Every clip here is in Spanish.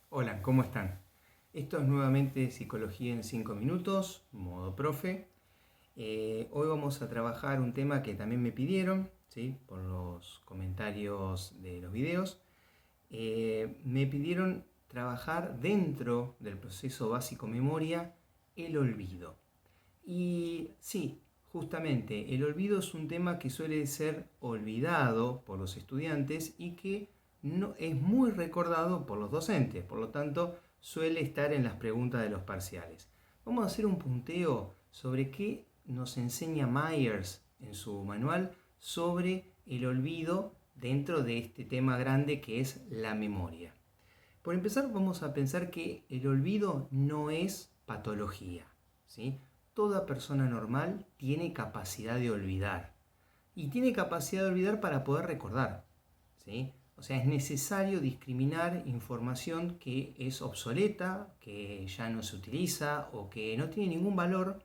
Hola, ¿cómo están? Esto es nuevamente Psicología en 5 minutos, modo profe. Hoy vamos a trabajar un tema que también me pidieron, ¿sí? Por los comentarios de los videos. Me pidieron trabajar dentro del proceso básico memoria el olvido. Y sí, justamente, el olvido es un tema que suele ser olvidado por los estudiantes y que no, es muy recordado por los docentes, por lo tanto, suele estar en las preguntas de los parciales. Vamos a hacer un punteo sobre qué nos enseña Myers en su manual sobre el olvido dentro de este tema grande que es la memoria. Por empezar, vamos a pensar que el olvido no es patología, ¿sí? Toda persona normal tiene capacidad de olvidar y tiene capacidad de olvidar para poder recordar, ¿sí? O sea, es necesario discriminar información que es obsoleta, que ya no se utiliza o que no tiene ningún valor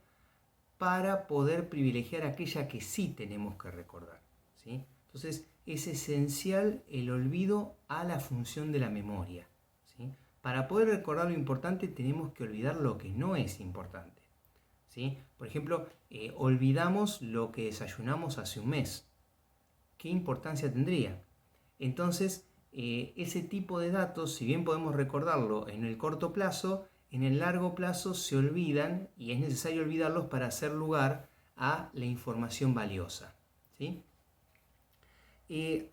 para poder privilegiar aquella que sí tenemos que recordar, ¿sí? Entonces, es esencial el olvido a la función de la memoria, ¿sí? Para poder recordar lo importante tenemos que olvidar lo que no es importante, ¿sí? Por ejemplo, olvidamos lo que desayunamos hace un mes. ¿Qué importancia tendría? Entonces, ese tipo de datos, si bien podemos recordarlo en el corto plazo, en el largo plazo se olvidan y es necesario olvidarlos para hacer lugar a la información valiosa, ¿sí?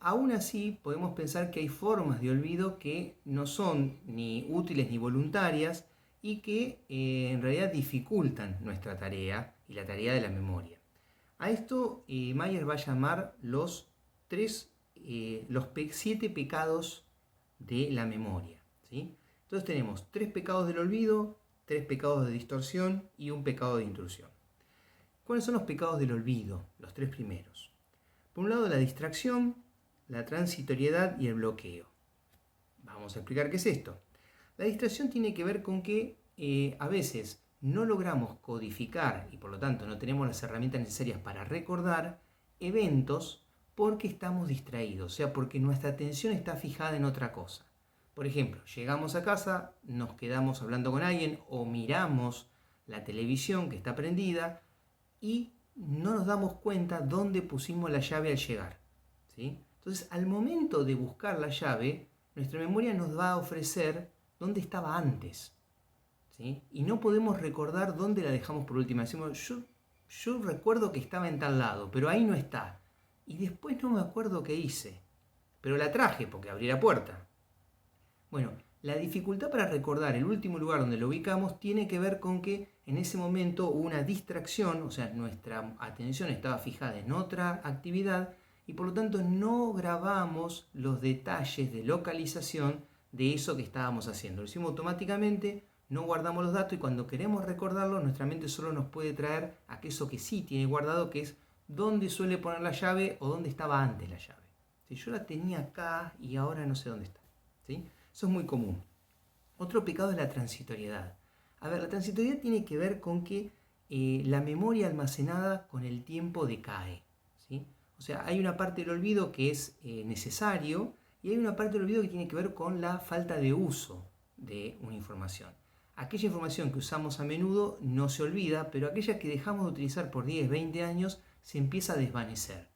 Aún así, podemos pensar que hay formas de olvido que no son ni útiles ni voluntarias y que en realidad dificultan nuestra tarea y la tarea de la memoria. A esto Mayer va a llamar los 7 pecados de la memoria, ¿sí? Entonces tenemos 3 pecados del olvido, 3 pecados de distorsión y un pecado de intrusión. ¿Cuáles son los pecados del olvido? Los 3 primeros. Por un lado, la distracción, la transitoriedad y el bloqueo. Vamos a explicar qué es esto. La distracción tiene que ver con que a veces no logramos codificar y por lo tanto no tenemos las herramientas necesarias para recordar eventos porque estamos distraídos, o sea, porque nuestra atención está fijada en otra cosa. Por ejemplo, llegamos a casa, nos quedamos hablando con alguien o miramos la televisión que está prendida y no nos damos cuenta dónde pusimos la llave al llegar, ¿sí? Entonces, al momento de buscar la llave, nuestra memoria nos va a ofrecer dónde estaba antes, ¿sí? Y no podemos recordar dónde la dejamos por última. Decimos, yo recuerdo que estaba en tal lado, pero ahí no está. Y después no me acuerdo qué hice, pero la traje porque abrí la puerta. Bueno, la dificultad para recordar el último lugar donde lo ubicamos tiene que ver con que en ese momento hubo una distracción, o sea, nuestra atención estaba fijada en otra actividad y por lo tanto no grabamos los detalles de localización de eso que estábamos haciendo. Lo hicimos automáticamente, no guardamos los datos y cuando queremos recordarlo, nuestra mente solo nos puede traer aquello que sí tiene guardado, que es dónde suele poner la llave o dónde estaba antes la llave. Si yo la tenía acá y ahora no sé dónde está, ¿sí? Eso es muy común. Otro pecado es la transitoriedad. A ver, la transitoriedad tiene que ver con que la memoria almacenada con el tiempo decae, ¿sí? O sea, hay una parte del olvido que es necesario y hay una parte del olvido que tiene que ver con la falta de uso de una información. Aquella información que usamos a menudo no se olvida, pero aquella que dejamos de utilizar por 10, 20 años se empieza a desvanecer,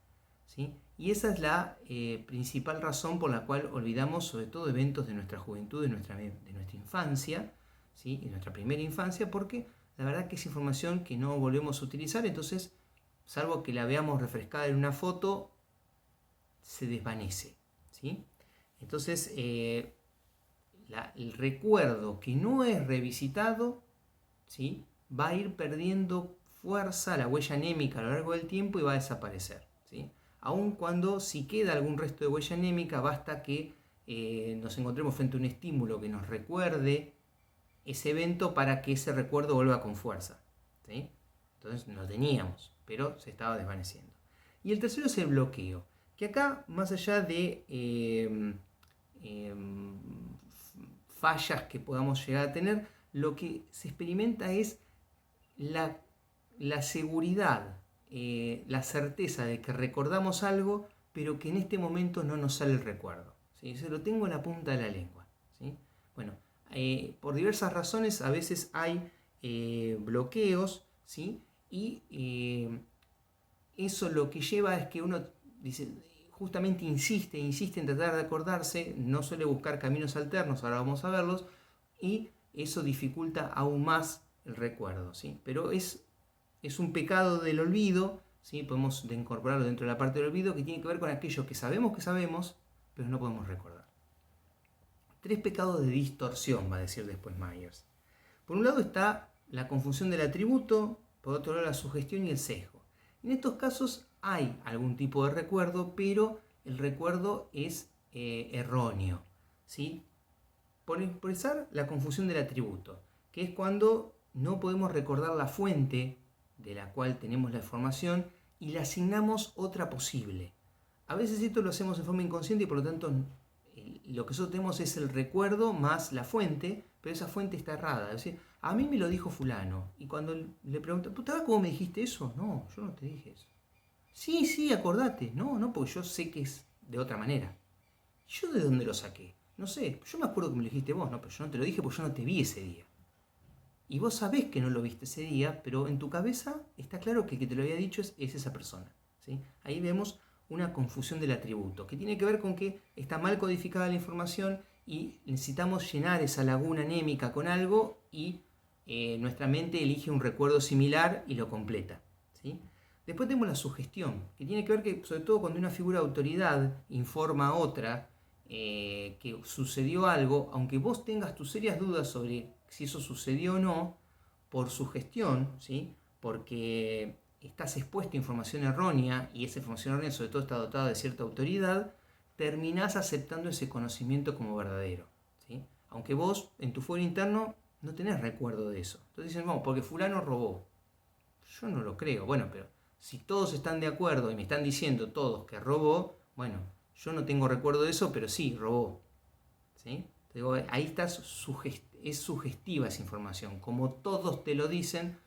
¿sí? Y esa es la principal razón por la cual olvidamos sobre todo eventos de nuestra juventud, de nuestra infancia, ¿sí? De nuestra primera infancia, porque la verdad que es información que no volvemos a utilizar, entonces, salvo que la veamos refrescada en una foto, se desvanece, ¿sí? Entonces, el recuerdo que no es revisitado, ¿sí? Va a ir perdiendo fuerza, la huella anémica a lo largo del tiempo y va a desaparecer, ¿sí? Aun cuando si queda algún resto de huella anémica, basta que nos encontremos frente a un estímulo que nos recuerde ese evento para que ese recuerdo vuelva con fuerza, ¿sí? Entonces lo teníamos, pero se estaba desvaneciendo. Y el tercero es el bloqueo, que acá, más allá de eh, fallas que podamos llegar a tener, lo que se experimenta es la, la seguridad, la certeza de que recordamos algo, pero que en este momento no nos sale el recuerdo, ¿sí? Se lo tengo en la punta de la lengua, ¿sí? Bueno, por diversas razones a veces hay bloqueos, ¿sí? Y eso lo que lleva es que uno dice, justamente insiste en tratar de acordarse, no suele buscar caminos alternos, ahora vamos a verlos, y eso dificulta aún más el recuerdo, ¿sí? Pero es un pecado del olvido, ¿sí? Podemos incorporarlo dentro de la parte del olvido, que tiene que ver con aquello que sabemos, pero no podemos recordar. 3 pecados de distorsión, va a decir después Myers. Por un lado está la confusión del atributo, por otro lado la sugestión y el sesgo. En estos casos hay algún tipo de recuerdo, pero el recuerdo es erróneo, ¿sí? Por empezar, la confusión del atributo, que es cuando no podemos recordar la fuente de la cual tenemos la información y le asignamos otra posible. A veces esto lo hacemos de forma inconsciente y por lo tanto lo que nosotros tenemos es el recuerdo más la fuente, pero esa fuente está errada. Es decir, a mí me lo dijo fulano. Y cuando le pregunto, ¿sabes cómo me dijiste eso? No, yo no te dije eso. Sí, acordate. No, porque yo sé que es de otra manera. ¿Yo de dónde lo saqué? No sé, yo me acuerdo que me lo dijiste vos, no, pero yo no te lo dije porque yo no te vi ese día. Y vos sabés que no lo viste ese día, pero en tu cabeza está claro que el que te lo había dicho es esa persona, ¿sí? Ahí vemos una confusión del atributo, que tiene que ver con que está mal codificada la información y necesitamos llenar esa laguna anémica con algo y nuestra mente elige un recuerdo similar y lo completa, ¿sí? Después tenemos la sugestión, que tiene que ver que, sobre todo cuando una figura de autoridad informa a otra que sucedió algo, aunque vos tengas tus serias dudas sobre si eso sucedió o no, por sugestión, ¿sí? Porque estás expuesto a información errónea y esa información errónea sobre todo está dotada de cierta autoridad, terminás aceptando ese conocimiento como verdadero, ¿sí? Aunque vos en tu fuero interno no tenés recuerdo de eso. Entonces dicen, vamos, porque fulano robó. Yo no lo creo. Bueno, pero si todos están de acuerdo y me están diciendo todos que robó, bueno, yo no tengo recuerdo de eso, pero sí, robó, ¿sí? Digo, ahí está es sugestiva esa información. Como todos te lo dicen,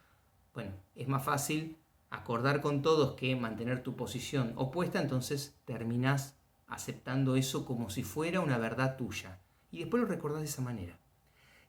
bueno, es más fácil acordar con todos que mantener tu posición opuesta, entonces terminás aceptando eso como si fuera una verdad tuya. Y después lo recordás de esa manera.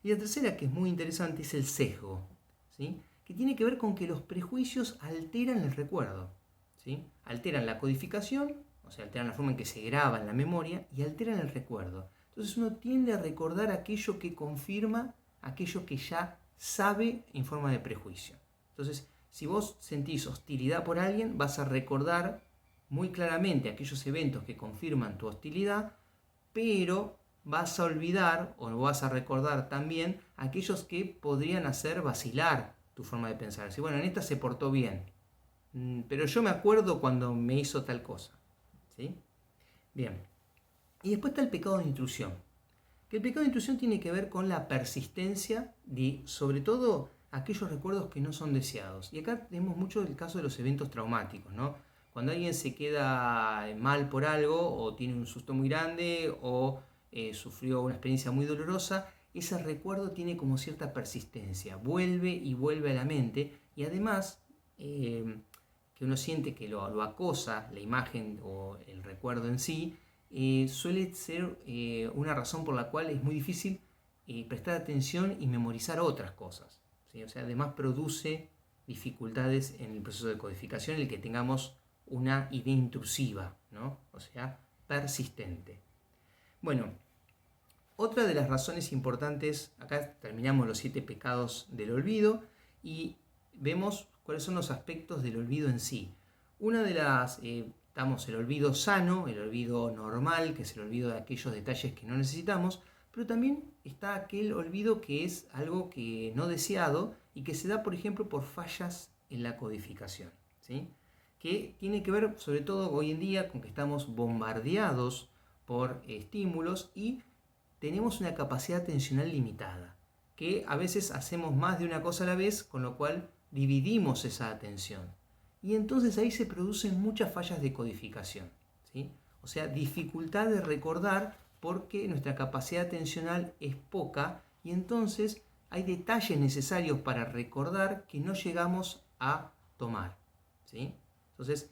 Y la tercera, que es muy interesante, es el sesgo, ¿sí? Que tiene que ver con que los prejuicios alteran el recuerdo, ¿sí? Alteran la codificación, o sea, alteran la forma en que se graba en la memoria y alteran el recuerdo. Entonces uno tiende a recordar aquello que confirma aquello que ya sabe en forma de prejuicio. Entonces, si vos sentís hostilidad por alguien, vas a recordar muy claramente aquellos eventos que confirman tu hostilidad, pero vas a olvidar o vas a recordar también aquellos que podrían hacer vacilar tu forma de pensar. Si bueno, en esta se portó bien, pero yo me acuerdo cuando me hizo tal cosa, ¿sí? Bien. Y después está el pecado de intrusión. Que el pecado de intrusión tiene que ver con la persistencia de, sobre todo, aquellos recuerdos que no son deseados. Y acá tenemos mucho el caso de los eventos traumáticos, ¿no? Cuando alguien se queda mal por algo, o tiene un susto muy grande, o sufrió una experiencia muy dolorosa, ese recuerdo tiene como cierta persistencia, vuelve y vuelve a la mente, y además que uno siente que lo acosa la imagen o el recuerdo en sí, suele ser una razón por la cual es muy difícil prestar atención y memorizar otras cosas, ¿sí? O sea, además produce dificultades en el proceso de codificación, en el que tengamos una idea intrusiva, ¿no? O sea, persistente. Bueno, otra de las razones importantes, acá terminamos los 7 pecados del olvido y vemos cuáles son los aspectos del olvido en sí. Una de las, estamos el olvido sano, el olvido normal, que es el olvido de aquellos detalles que no necesitamos, pero también está aquel olvido que es algo que no deseado y que se da, por ejemplo, por fallas en la codificación, ¿sí? Que tiene que ver, sobre todo hoy en día, con que estamos bombardeados por estímulos y tenemos una capacidad atencional limitada, que a veces hacemos más de una cosa a la vez, con lo cual dividimos esa atención. Y entonces ahí se producen muchas fallas de codificación, ¿sí? O sea, dificultad de recordar porque nuestra capacidad atencional es poca y entonces hay detalles necesarios para recordar que no llegamos a tomar, ¿sí? Entonces,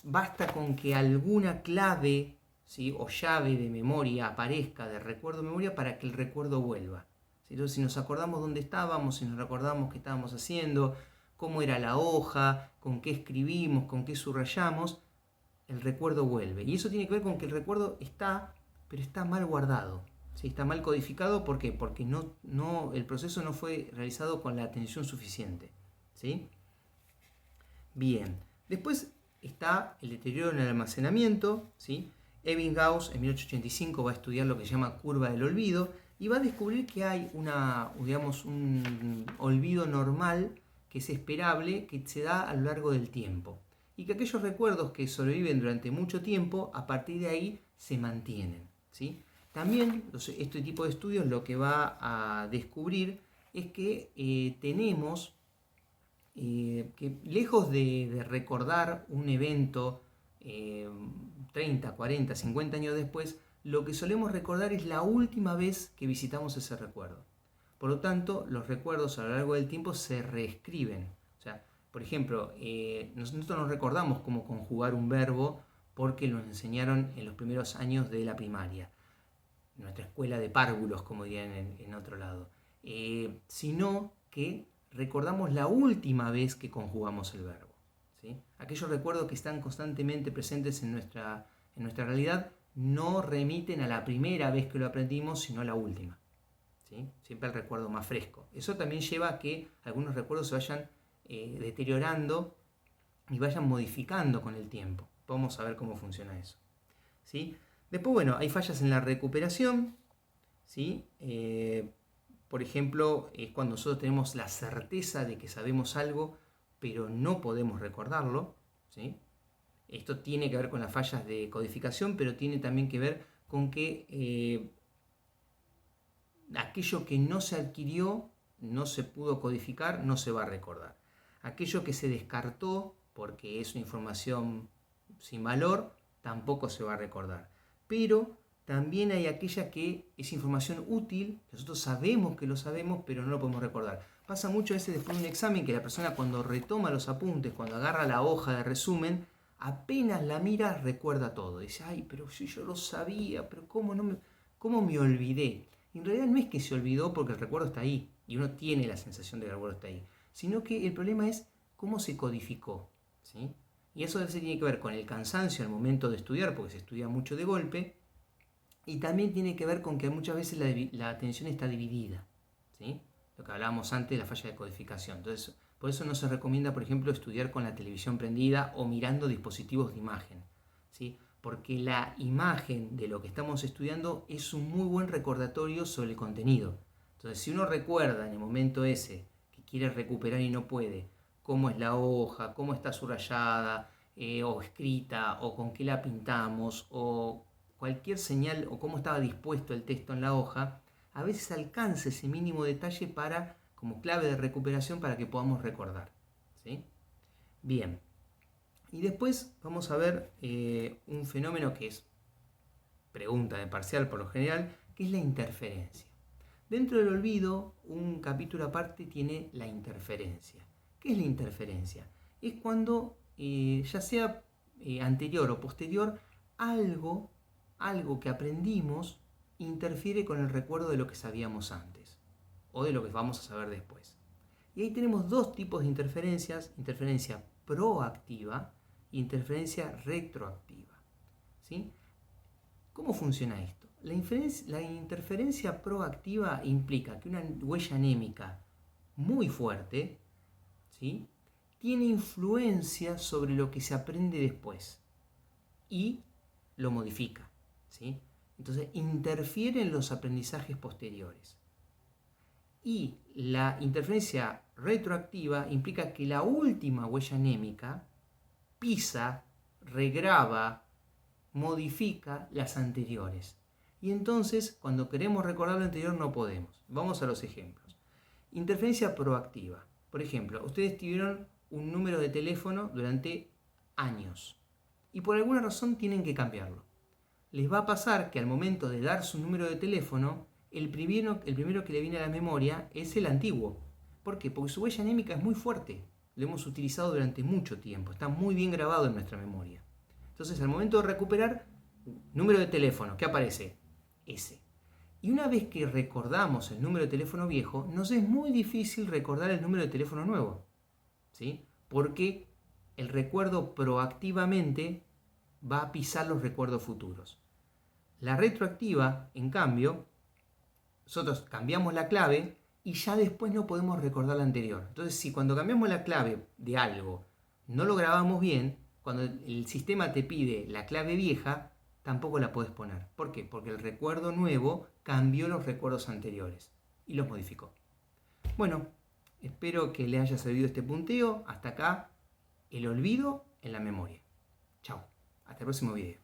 basta con que alguna clave ¿sí? O llave de memoria aparezca, de recuerdo de memoria, para que el recuerdo vuelva. ¿Sí? Entonces, si nos acordamos dónde estábamos, si nos recordamos qué estábamos haciendo, cómo era la hoja, con qué escribimos, con qué subrayamos, el recuerdo vuelve. Y eso tiene que ver con que el recuerdo está, pero está mal guardado. ¿Sí? Está mal codificado, ¿por qué? Porque el proceso no fue realizado con la atención suficiente. ¿Sí? Bien, después está el deterioro en el almacenamiento. ¿Sí? Ebbinghaus en 1885 va a estudiar lo que se llama curva del olvido y va a descubrir que hay un olvido normal que es esperable, que se da a lo largo del tiempo. Y que aquellos recuerdos que sobreviven durante mucho tiempo, a partir de ahí se mantienen. ¿Sí? También este tipo de estudios lo que va a descubrir es que tenemos que lejos de recordar un evento 30, 40, 50 años después, lo que solemos recordar es la última vez que visitamos ese recuerdo. Por lo tanto, los recuerdos a lo largo del tiempo se reescriben. O sea, por ejemplo, nosotros nos recordamos cómo conjugar un verbo porque lo enseñaron en los primeros años de la primaria, nuestra escuela de párvulos, como dirían en otro lado, sino que recordamos la última vez que conjugamos el verbo. ¿Sí? Aquellos recuerdos que están constantemente presentes en nuestra realidad no remiten a la primera vez que lo aprendimos, sino a la última. ¿Sí? Siempre el recuerdo más fresco. Eso también lleva a que algunos recuerdos se vayan deteriorando y vayan modificando con el tiempo. Vamos a ver cómo funciona eso. ¿Sí? Después, bueno, hay fallas en la recuperación. ¿Sí? Por ejemplo, es cuando nosotros tenemos la certeza de que sabemos algo, pero no podemos recordarlo. ¿Sí? Esto tiene que ver con las fallas de codificación, pero tiene también que ver con que aquello que no se adquirió, no se pudo codificar, no se va a recordar. Aquello que se descartó, porque es una información sin valor, tampoco se va a recordar. Pero también hay aquella que es información útil, nosotros sabemos que lo sabemos, pero no lo podemos recordar. Pasa mucho a veces después de un examen que la persona cuando retoma los apuntes, cuando agarra la hoja de resumen, apenas la mira, recuerda todo. Dice, ay, pero si yo lo sabía, pero ¿cómo me olvidé? Y en realidad no es que se olvidó porque el recuerdo está ahí, y uno tiene la sensación de que el recuerdo está ahí, sino que el problema es cómo se codificó. ¿Sí? Y eso a veces tiene que ver con el cansancio al momento de estudiar, porque se estudia mucho de golpe, y también tiene que ver con que muchas veces la atención está dividida. ¿Sí? Lo que hablábamos antes de la falla de codificación. Entonces, por eso no se recomienda, por ejemplo, estudiar con la televisión prendida o mirando dispositivos de imagen. ¿Sí? Porque la imagen de lo que estamos estudiando es un muy buen recordatorio sobre el contenido. Entonces, si uno recuerda en el momento ese que quiere recuperar y no puede, cómo es la hoja, cómo está subrayada, o escrita, o con qué la pintamos, o cualquier señal, o cómo estaba dispuesto el texto en la hoja, a veces alcanza ese mínimo detalle como clave de recuperación para que podamos recordar. ¿Sí? Bien. Y después vamos a ver un fenómeno que es pregunta de parcial por lo general, que es la interferencia. Dentro del olvido, un capítulo aparte tiene la interferencia. ¿Qué es la interferencia? Es cuando, ya sea anterior o posterior, algo que aprendimos interfiere con el recuerdo de lo que sabíamos antes o de lo que vamos a saber después. Y ahí tenemos dos tipos de interferencias: interferencia proactiva e interferencia retroactiva. ¿Sí? ¿Cómo funciona esto? La interferencia proactiva implica que una huella anémica muy fuerte, ¿sí?, tiene influencia sobre lo que se aprende después y lo modifica. ¿Sí? Entonces interfiere en los aprendizajes posteriores. Y la interferencia retroactiva implica que la última huella anémica pisa, regraba, modifica las anteriores. Y entonces, cuando queremos recordar lo anterior, no podemos. Vamos a los ejemplos. Interferencia proactiva. Por ejemplo, ustedes tuvieron un número de teléfono durante años y por alguna razón tienen que cambiarlo. Les va a pasar que al momento de dar su número de teléfono, el primero que le viene a la memoria es el antiguo. ¿Por qué? Porque su huella anémica es muy fuerte. Lo hemos utilizado durante mucho tiempo. Está muy bien grabado en nuestra memoria. Entonces, al momento de recuperar, número de teléfono, ¿qué aparece? Ese. Y una vez que recordamos el número de teléfono viejo, nos es muy difícil recordar el número de teléfono nuevo, ¿sí? Porque el recuerdo proactivamente va a pisar los recuerdos futuros. La retroactiva, en cambio, nosotros cambiamos la clave y ya después no podemos recordar la anterior. Entonces, si cuando cambiamos la clave de algo no lo grabamos bien, cuando el sistema te pide la clave vieja, tampoco la puedes poner. ¿Por qué? Porque el recuerdo nuevo cambió los recuerdos anteriores y los modificó. Bueno, espero que les haya servido este punteo. Hasta acá, el olvido en la memoria. Chao. Hasta el próximo video.